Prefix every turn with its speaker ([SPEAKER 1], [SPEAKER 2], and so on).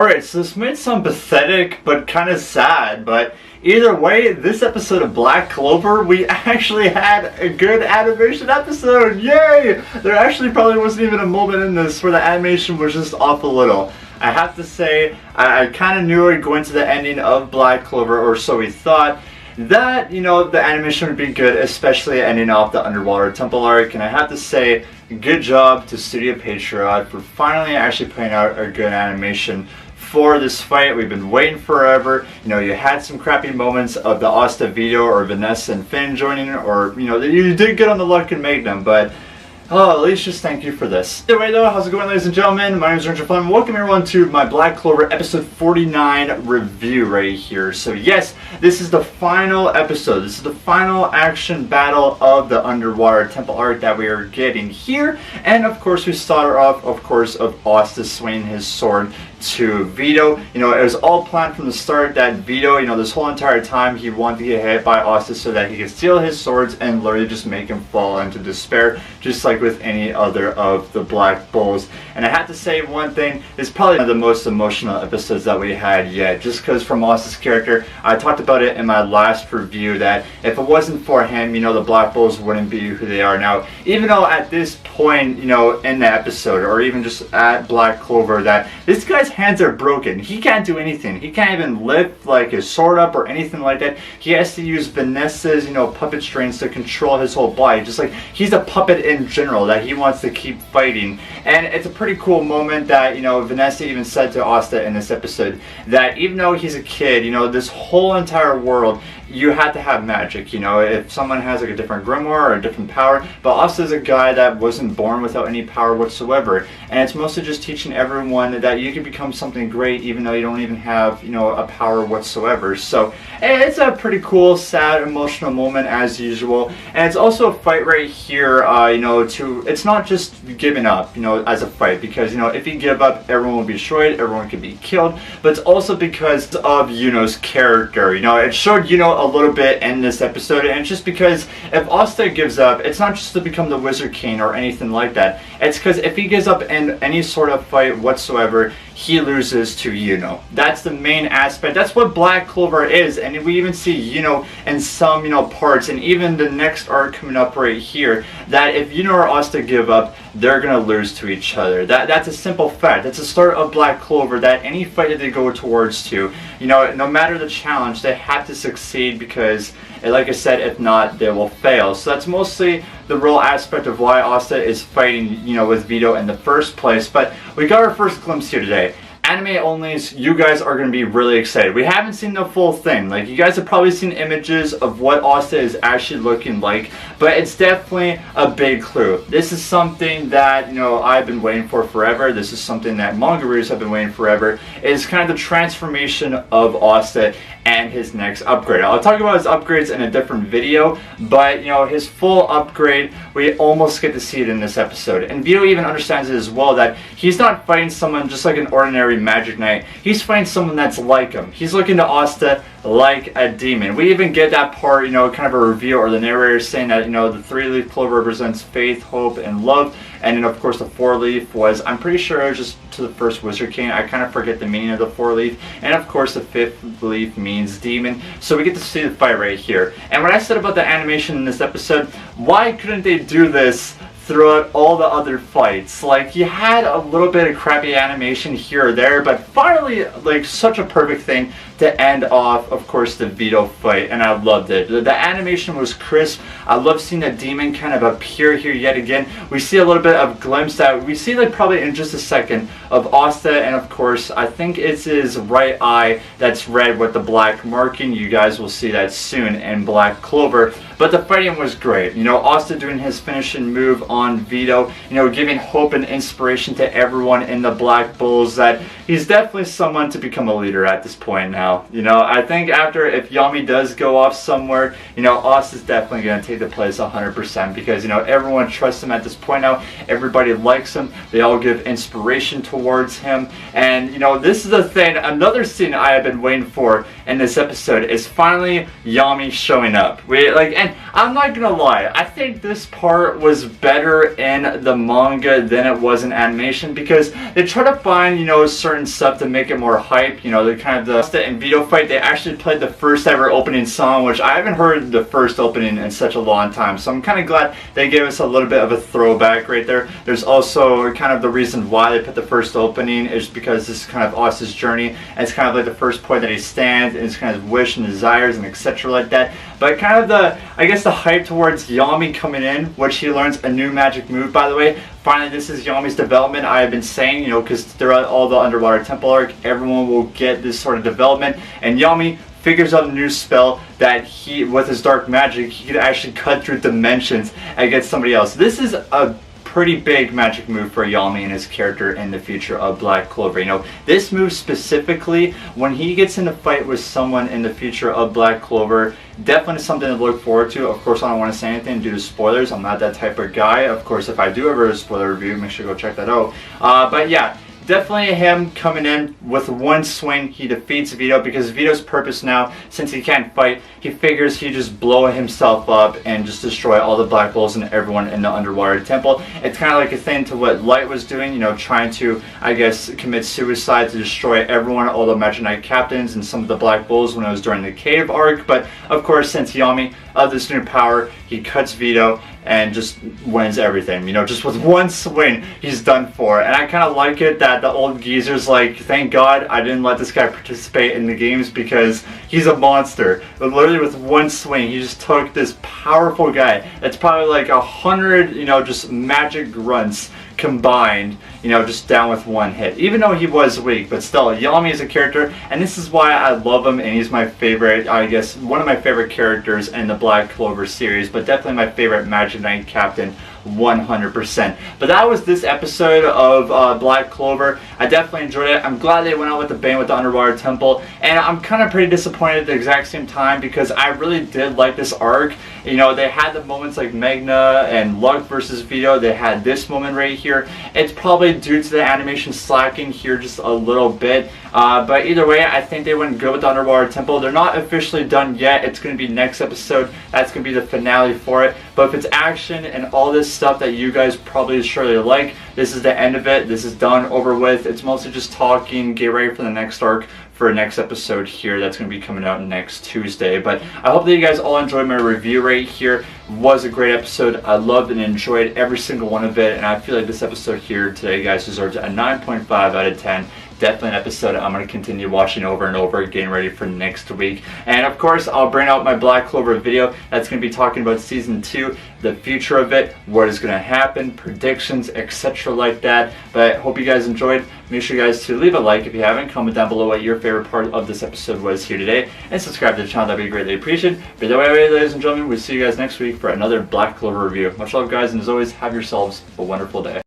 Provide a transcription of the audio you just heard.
[SPEAKER 1] Alright, so this might sound pathetic, but kind of sad, but either way, this episode of Black Clover, we actually had a good animation episode! Yay! There actually probably wasn't even a moment in this where the animation was just off a little. I have to say, I kind of knew it going to the ending of Black Clover, or so we thought, that, you know, the animation would be good, especially ending off the underwater temple arc, and I have to say, good job to Studio Patriot for finally actually putting out a good animation for this fight. We've been waiting forever. You know, you had some crappy moments of the Asta, Vetto, or Vanessa and Finn joining, or, you know, you did good on the luck and Magnum, but oh, at least just thank you for this. Anyway though, how's it going, ladies and gentlemen? My name is Ranger Fun. Welcome everyone to my Black Clover episode 49 review right here. So yes, this is the final episode. This is the final action battle of the underwater temple arc that we are getting here. And of course we start off, of course, of Asta swinging his sword to Vetto. You know, it was all planned from the start that Vetto, you know, this whole entire time he wanted to get hit by Asta so that he could steal his swords and literally just make him fall into despair, just like with any other of the Black Bulls. And I have to say one thing, it's probably one of the most emotional episodes that we had yet, just because from Asta's character, I talked about it in my last review that if it wasn't for him, you know, the Black Bulls wouldn't be who they are now. Even though at this point, you know, in the episode, or even just at Black Clover, that this guy's hands are broken. He can't do anything. He can't even lift like his sword up or anything like that. He has to use Vanessa's, you know, puppet strings to control his whole body. Just like he's a puppet in general that he wants to keep fighting. And it's a pretty cool moment that, you know, Vanessa even said to Asta in this episode that even though he's a kid, you know, this whole entire world, you had to have magic, you know, if someone has like a different grimoire or a different power, but Asta's a guy that wasn't born without any power whatsoever, and it's mostly just teaching everyone that you can become something great even though you don't even have, you know, a power whatsoever. So it's a pretty cool, sad, emotional moment as usual, and it's also a fight right here, you know, it's not just giving up, you know, as a fight, because, you know, if you give up, everyone will be destroyed, everyone can be killed, but it's also because of Yuno's character. You know, it showed Yuno a little bit in this episode, and it's just because if Asta gives up, it's not just to become the Wizard King or anything like that. It's because if he gives up in any sort of fight whatsoever, he loses to Yuno. That's the main aspect. That's what Black Clover is, and we even see Yuno in some, you know, parts, and even the next arc coming up right here, that if Yuno or Asta give up, they're gonna lose to each other. That's a simple fact. That's the start of Black Clover, that any fight that they go towards to, you know, no matter the challenge, they have to succeed, because like I said, if not, they will fail. So that's mostly the real aspect of why Asta is fighting, you know, with Vetto in the first place. But we got our first glimpse here today. Anime onlys, you guys are going to be really excited. We haven't seen the full thing. Like, you guys have probably seen images of what Asta is actually looking like, but it's definitely a big clue. This is something that, you know, I've been waiting for forever. This is something that manga readers have been waiting forever. It's kind of the transformation of Asta and his next upgrade. I'll talk about his upgrades in a different video, but, you know, his full upgrade, we almost get to see it in this episode. And Vetto even understands it as well, that he's not fighting someone just like an ordinary magic knight. He's fighting someone that's like him. He's looking to Asta like a demon. We even get that part, you know, kind of a reveal, or the narrator saying that, you know, the 3-leaf clover represents faith, hope, and love. And then, of course, the 4-leaf was, I'm pretty sure it was just to the first Wizard King. I kind of forget the meaning of the 4-leaf. And, of course, the 5th leaf means demon. So we get to see the fight right here. And what I said about the animation in this episode, why couldn't they do this throughout all the other fights? Like, you had a little bit of crappy animation here or there, but finally, like, such a perfect thing to end off, of course, the Vetto fight, and I loved it. The animation was crisp. I love seeing the demon kind of appear here yet again. We see a little bit of glimpse that we see, like, probably in just a second, of Asta, and of course, I think it's his right eye that's red with the black marking. You guys will see that soon in Black Clover. But the fighting was great. You know, Asta doing his finishing move on Vetto, you know, giving hope and inspiration to everyone in the Black Bulls that he's definitely someone to become a leader at this point now. You know, I think after, if Yami does go off somewhere, you know, Asta's definitely going to take the place 100%, because, you know, everyone trusts him at this point now. Everybody likes him. They all give inspiration towards him. And, you know, this is the thing, another scene I have been waiting for in this episode is finally Yami showing up. We, like, And I'm not gonna lie, I think this part was better in the manga than it was in animation, because they try to find, you know, certain stuff to make it more hype. You know, the kind of the Asta and Vetto fight, they actually played the first ever opening song, which I haven't heard the first opening in such a long time. So I'm kind of glad they gave us a little bit of a throwback right there. There's also kind of the reason why they put the first opening is because this is kind of Asta's journey, and it's kind of like the first point that he stands, and his kind of wish and desires and etc. like that. But kind of the, I guess, the hype towards Yami coming in, which he learns a new magic move, by the way. Finally, this is Yami's development. I have been saying, you know, because throughout all the Underwater Temple arc, everyone will get this sort of development, and Yami figures out a new spell that he, with his dark magic, he could actually cut through dimensions against somebody else. This is a pretty big magic move for Yami and his character in the future of Black Clover. You know, this move specifically, when he gets in a fight with someone in the future of Black Clover, definitely something to look forward to. Of course, I don't want to say anything due to spoilers. I'm not that type of guy. Of course, if I do ever a spoiler review, make sure to go check that out. But yeah, definitely him coming in with one swing, he defeats Vetto, because Vetto's purpose now, since he can't fight, he figures he just blow himself up and just destroy all the black holes and everyone in the Underwater Temple. It's kind of like a thing to what Light was doing, you know, trying to, I guess, commit suicide to destroy everyone, all the Magic Knight captains and some of the Black Bulls when it was during the cave arc. But of course, since Yami of this new power, he cuts Vetto and just wins everything. You know, just with one swing, he's done for. And I kind of like it that the old geezer's like, thank God I didn't let this guy participate in the games, because he's a monster. But literally with one swing, he just took this powerful guy that's probably like 100, you know, just magic grunts combined, you know, just down with one hit. Even though he was weak, but still, Yami is a character, and this is why I love him, and he's my favorite, I guess, one of my favorite characters in the Black Clover series, but definitely my favorite Magic Knight captain, 100%. But that was this episode of Black Clover. I definitely enjoyed it. I'm glad they went out with the bang with the Underwater Temple, and I'm kind of pretty disappointed at the exact same time, because I really did like this arc. You know, they had the moments like Magna and Luck versus Vetto. They had this moment right here. It's probably due to the animation slacking here just a little bit. But either way, I think they went good with the Underwater Temple. They're not officially done yet. It's going to be next episode. That's going to be the finale for it. But if it's action and all this stuff that you guys probably surely like, this is the end of it. This is done, over with. It's mostly just talking, get ready for the next arc, for a next episode here that's going to be coming out next Tuesday. But I hope that you guys all enjoyed my review right here. It was a great episode. I loved and enjoyed every single one of it, and I feel like this episode here today, guys, deserves a 9.5 out of 10. Definitely an episode I'm going to continue watching over and over, getting ready for next week. And of course, I'll bring out my Black Clover video that's going to be talking about Season 2, the future of it, what is going to happen, predictions, etc. like that. But I hope you guys enjoyed. Make sure you guys to leave a like if you haven't, comment down below what your favorite part of this episode was here today, and subscribe to the channel. That'd be greatly appreciated. But either way, ladies and gentlemen, we'll see you guys next week for another Black Clover review. Much love, guys, and as always, have yourselves a wonderful day.